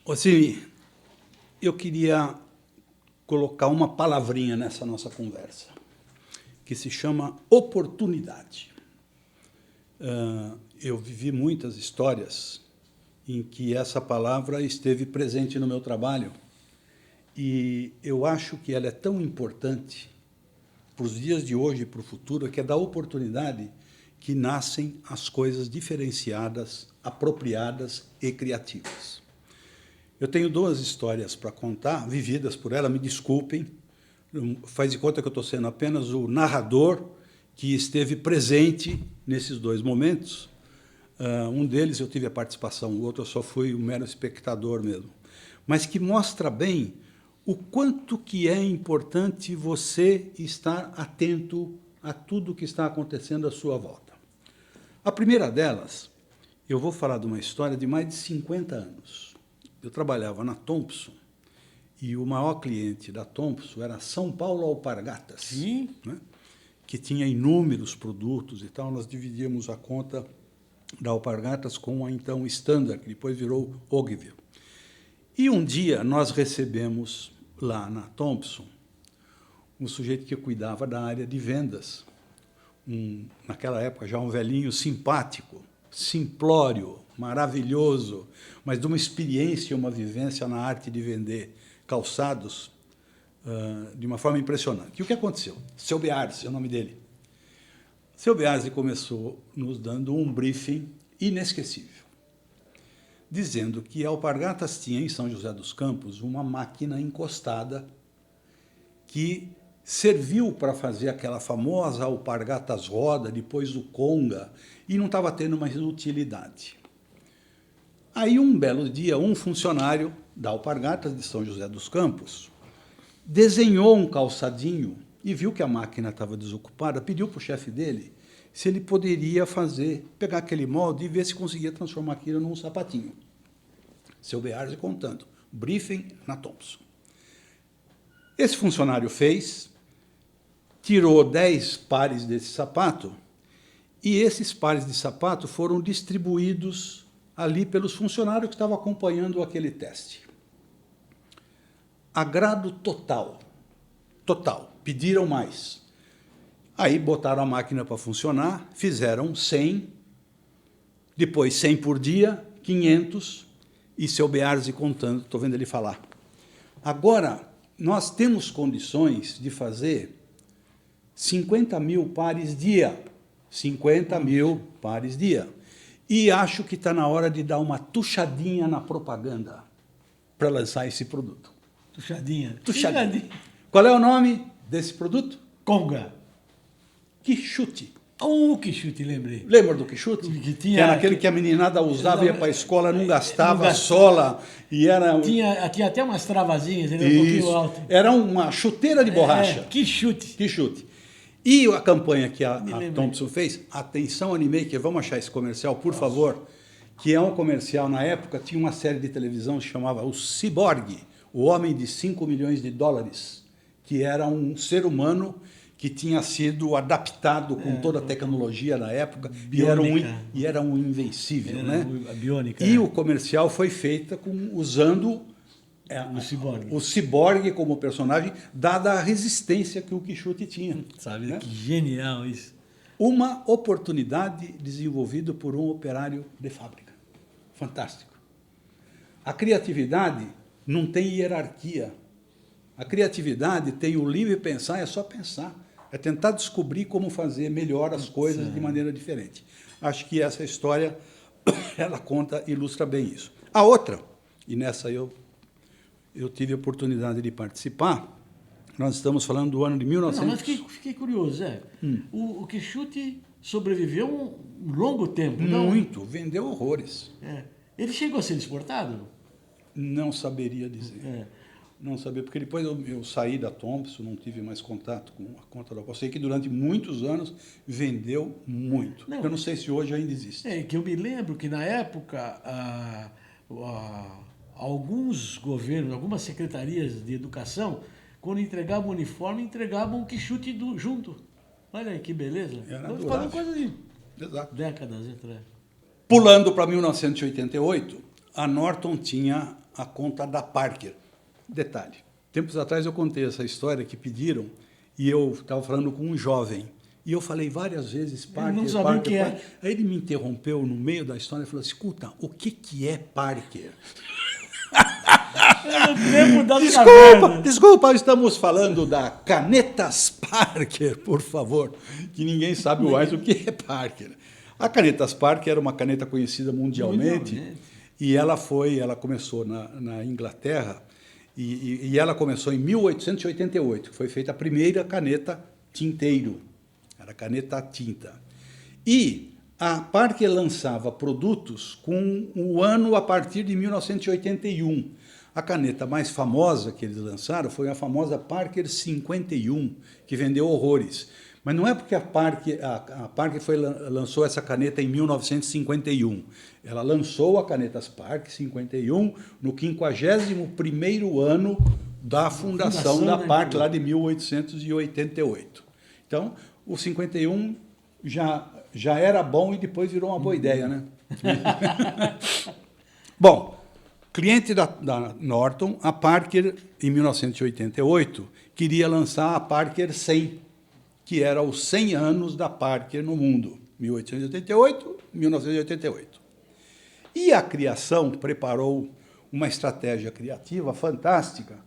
Assim, eu queria colocar uma palavrinha nessa nossa conversa, que se chama oportunidade. Eu vivi muitas histórias em que essa palavra esteve presente no meu trabalho, e eu acho que ela é tão importante para os dias de hoje e para o futuro, que é da oportunidade que nascem as coisas diferenciadas, apropriadas e criativas. Eu tenho duas histórias para contar, vividas por ela, me desculpem, faz de conta que eu estou sendo apenas o narrador que esteve presente nesses dois momentos. Um deles eu tive a participação, o outro eu só fui um mero espectador mesmo, mas que mostra bem o quanto que é importante você estar atento a tudo que está acontecendo à sua volta. A primeira delas, eu vou falar de uma história de mais de 50 anos. Eu trabalhava na Thompson, e o maior cliente da Thompson era São Paulo Alpargatas, Sim. Né? Que tinha inúmeros produtos e tal. Nós dividíamos a conta da Alpargatas com a então Standard, que depois virou Ogilvy. E um dia nós recebemos lá na Thompson um sujeito que cuidava da área de vendas, naquela época já um velhinho simpático, simplório, maravilhoso, mas de uma experiência, uma vivência na arte de vender calçados de uma forma impressionante. E o que aconteceu? Seu Bearzi é o nome dele. Seu Bearzi começou nos dando um briefing inesquecível, dizendo que a Alpargatas tinha em São José dos Campos uma máquina encostada que serviu para fazer aquela famosa Alpargatas roda, depois o conga, e não estava tendo mais utilidade. Aí, um belo dia, um funcionário da Alpargatas de São José dos Campos desenhou um calçadinho e viu que a máquina estava desocupada, pediu para o chefe dele se ele poderia pegar aquele molde e ver se conseguia transformar aquilo num sapatinho. Seu Bearzi contando, briefing na Thompson. Esse funcionário fez, tirou 10 pares desse sapato, e esses pares de sapato foram distribuídos ali pelos funcionários que estavam acompanhando aquele teste. Agrado total, pediram mais. Aí botaram a máquina para funcionar, fizeram 100, depois 100 por dia, 500, e seu Bearzi contando, estou vendo ele falar. Agora, nós temos condições de fazer 50 mil pares dia. 50 mil pares dia. E acho que está na hora de dar uma tuchadinha na propaganda para lançar esse produto. Tuchadinha. Qual é o nome desse produto? Conga. Quichute. Quichute, lembrei. Lembra do quichute? Que era aquele que a meninada usava, ia para a escola, não gastava sola. E era... Tinha até umas travazinhas, ele era um pouquinho alto. Era uma chuteira de borracha. Quichute. E a campanha que a Thompson fez, atenção Animaker, vamos achar esse comercial, por favor, que é um comercial, na época, tinha uma série de televisão que se chamava O Cyborg, o homem de 5 milhões de dólares, que era um ser humano que tinha sido adaptado com toda a tecnologia na época, e era um invencível. A biônica. E o comercial foi feito usando o ciborgue como personagem, dada a resistência que o Quichute tinha. Sabe, né? Que genial isso. Uma oportunidade desenvolvida por um operário de fábrica. Fantástico. A criatividade não tem hierarquia. A criatividade tem o livre pensar, é só pensar. É tentar descobrir como fazer melhor as coisas de maneira diferente. Acho que essa história, ela ilustra bem isso. A outra, e nessa eu tive a oportunidade de participar, nós estamos falando do ano de 1900... Não, mas fiquei curioso, Zé. O Quichute sobreviveu um longo tempo, não? Muito, vendeu horrores. Ele chegou a ser exportado? Não saberia dizer. Não sabia, porque depois eu saí da Thompson, não tive mais contato com a conta da... Eu sei que durante muitos anos vendeu muito. Eu não sei se hoje ainda existe. Que eu me lembro que, na época, alguns governos, algumas secretarias de educação, quando entregavam o uniforme, entregavam o Quichute junto. Olha aí, que beleza. Estamos falando coisa de décadas atrás. Pulando para 1988, a Norton tinha a conta da Parker. Detalhe, tempos atrás eu contei essa história que pediram e eu estava falando com um jovem. E eu falei várias vezes Parker, não sabia o que é. Aí ele me interrompeu no meio da história e falou, escuta, o que é Parker? Desculpa, estamos falando da Canetas Parker, por favor, que ninguém sabe mais o que é Parker. A Canetas Parker era uma caneta conhecida mundialmente e ela começou na Inglaterra e ela começou em 1888, que foi feita a primeira caneta tinteiro, era caneta a tinta. E a Parker lançava produtos com o ano a partir de 1981. A caneta mais famosa que eles lançaram foi a famosa Parker 51, que vendeu horrores. Mas não é porque a Parker lançou essa caneta em 1951. Ela lançou a caneta Parker 51 no 51º ano da fundação da Parker, lá de 1888. Então, o 51 já era bom e depois virou uma boa ideia, né? Bom, cliente da Norton, a Parker, em 1988, queria lançar a Parker 100, que era os 100 anos da Parker no mundo, 1888, 1988. E a criação preparou uma estratégia criativa fantástica,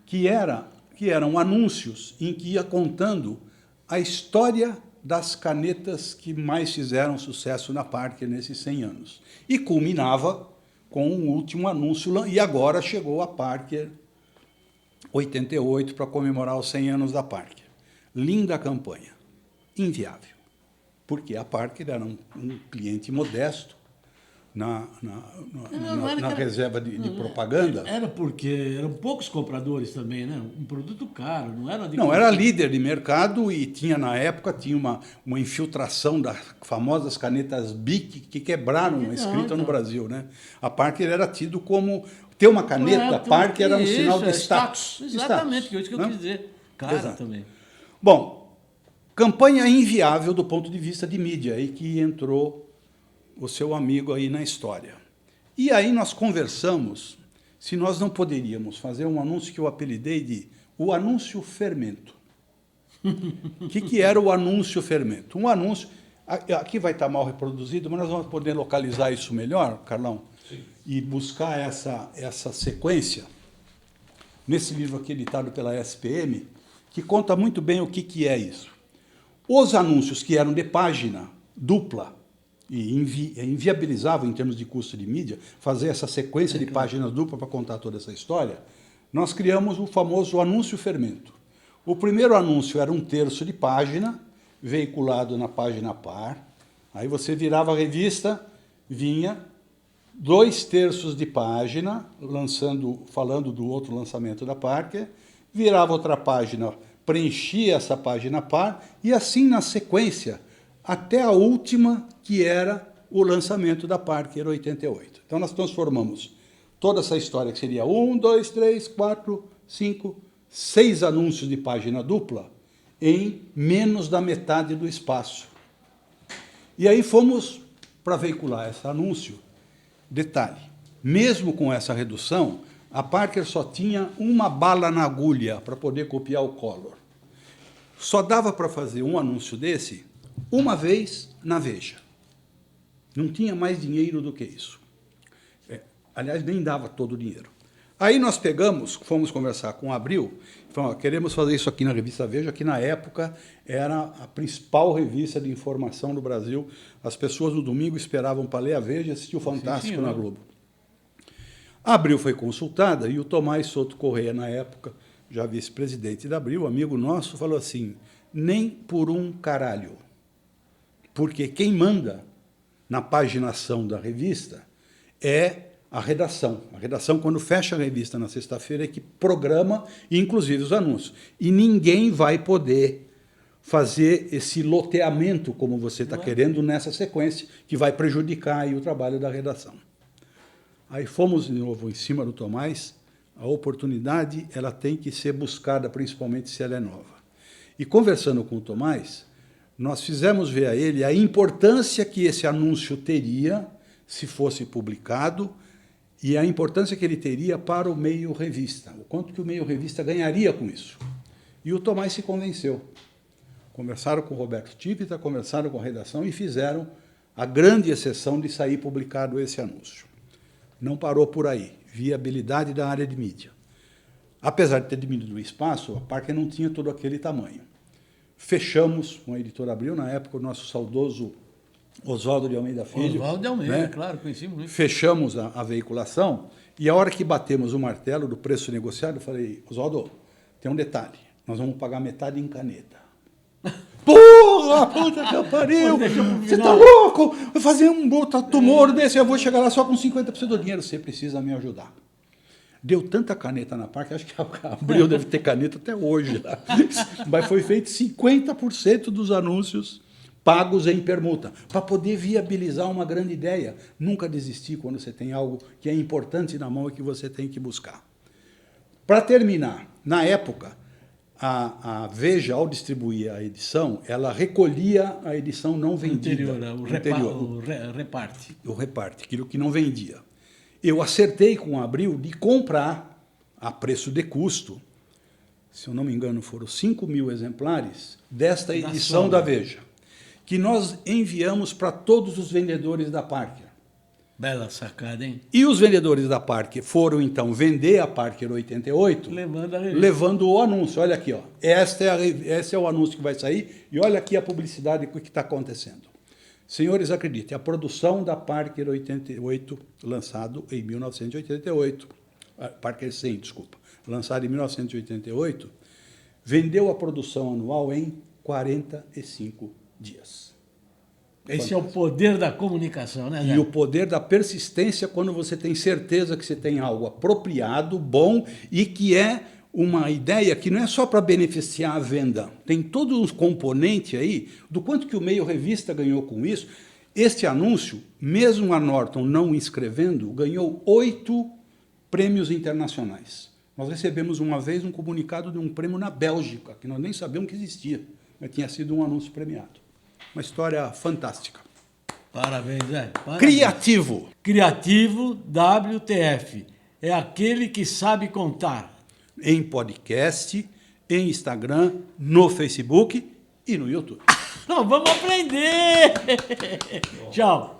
que eram anúncios em que ia contando a história das canetas que mais fizeram sucesso na Parker nesses 100 anos. E culminava com um último anúncio, e agora chegou a Parker 88 para comemorar os 100 anos da Parker. Linda campanha, inviável, porque a Parker era um cliente modesto na reserva de propaganda. Era porque eram poucos compradores também, né? Um produto caro, não era... Não, era líder de mercado e tinha, na época, uma infiltração das famosas canetas Bic que quebraram a escrita no Brasil, né? A Parker era tido como... Ter uma caneta Parker era um sinal de status. Exatamente, que é isso que eu quis dizer. Cara também. Bom, campanha inviável do ponto de vista de mídia, aí que entrou o seu amigo aí na história. E aí nós conversamos se nós não poderíamos fazer um anúncio que eu apelidei de o anúncio fermento. O que era o anúncio fermento? Um anúncio, aqui vai estar mal reproduzido, mas nós vamos poder localizar isso melhor, Carlão, sim, e buscar essa sequência nesse livro aqui editado pela SPM, que conta muito bem o que é isso. Os anúncios que eram de página dupla, e inviabilizava, em termos de custo de mídia, fazer essa sequência de páginas duplas para contar toda essa história, nós criamos o famoso anúncio fermento. O primeiro anúncio era 1/3 de página, veiculado na página par. Aí você virava a revista, vinha 2/3 de página, falando do outro lançamento da Parker, virava outra página, preenchia essa página par, e assim na sequência, até a última, que era o lançamento da Parker 88. Então, nós transformamos toda essa história, que seria 1, 2, 3, 4, 5, 6 anúncios de página dupla, em menos da metade do espaço. E aí fomos para veicular esse anúncio. Detalhe, mesmo com essa redução, a Parker só tinha uma bala na agulha para poder copiar o Color. Só dava para fazer um anúncio desse uma vez na Veja. Não tinha mais dinheiro do que isso. Aliás, nem dava todo o dinheiro. Aí nós fomos conversar com o Abril, e falamos, queremos fazer isso aqui na revista Veja, que na época era a principal revista de informação do Brasil. As pessoas no domingo esperavam para ler a Veja e assistir o Fantástico na Globo. A Abril foi consultada e o Tomás Souto Correia, na época, já vice-presidente da Abril, amigo nosso, falou assim, nem por um caralho. Porque quem manda na paginação da revista é a redação. A redação, quando fecha a revista na sexta-feira, é que programa, inclusive, os anúncios. E ninguém vai poder fazer esse loteamento, como você está querendo, nessa sequência, que vai prejudicar aí o trabalho da redação. Aí fomos, de novo, em cima do Tomás. A oportunidade ela tem que ser buscada, principalmente se ela é nova. E conversando com o Tomás, nós fizemos ver a ele a importância que esse anúncio teria se fosse publicado e a importância que ele teria para o meio revista, o quanto que o meio revista ganharia com isso. E o Tomás se convenceu. Conversaram com o Roberto Tivita, conversaram com a redação e fizeram a grande exceção de sair publicado esse anúncio. Não parou por aí. Viabilidade da área de mídia. Apesar de ter diminuído o espaço, a Parker não tinha todo aquele tamanho. Fechamos com a Editora Abril, na época o nosso saudoso Oswaldo de Almeida Filho. Oswaldo de Almeida, né? Claro, conheci muito. Fechamos a veiculação e a hora que batemos o martelo do preço negociado, eu falei, Oswaldo, tem um detalhe, nós vamos pagar metade em caneta. Porra, puta que eu pariu! Você tá louco? Vai fazer um tumor desse, eu vou chegar lá só com 50% do dinheiro. Você precisa me ajudar. Deu tanta caneta na Parker, acho que a Abril deve ter caneta até hoje lá. Mas foi feito 50% dos anúncios pagos em permuta, para poder viabilizar uma grande ideia. Nunca desistir quando você tem algo que é importante na mão e que você tem que buscar. Para terminar, na época, a Veja, ao distribuir a edição, ela recolhia a edição não vendida. O reparte. O reparte, aquilo que não vendia. Eu acertei com a Abril de comprar, a preço de custo, se eu não me engano foram 5.000 exemplares, desta edição da Veja, que nós enviamos para todos os vendedores da Parker. Bela sacada, hein? E os vendedores da Parker foram, então, vender a Parker 88, levando o anúncio. Olha aqui, ó. Esse é o anúncio que vai sair, e olha aqui a publicidade que está acontecendo. Senhores, acreditem, a produção da Parker 88, lançado em 1988, Parker 100, desculpa, lançado em 1988, vendeu a produção anual em 45 dias. Esse é o poder da comunicação, né, Zé? E o poder da persistência quando você tem certeza que você tem algo apropriado, bom, e que é uma ideia que não é só para beneficiar a venda. Tem todo um componente aí do quanto que o meio revista ganhou com isso. Este anúncio, mesmo a Norton não inscrevendo, ganhou 8 prêmios internacionais. Nós recebemos uma vez um comunicado de um prêmio na Bélgica, que nós nem sabíamos que existia, mas tinha sido um anúncio premiado. Uma história fantástica. Parabéns, Zé. Parabéns. Criativo. Criativo WTF. É aquele que sabe contar. Em podcast, em Instagram, no Facebook e no YouTube. Não, vamos aprender! Tchau.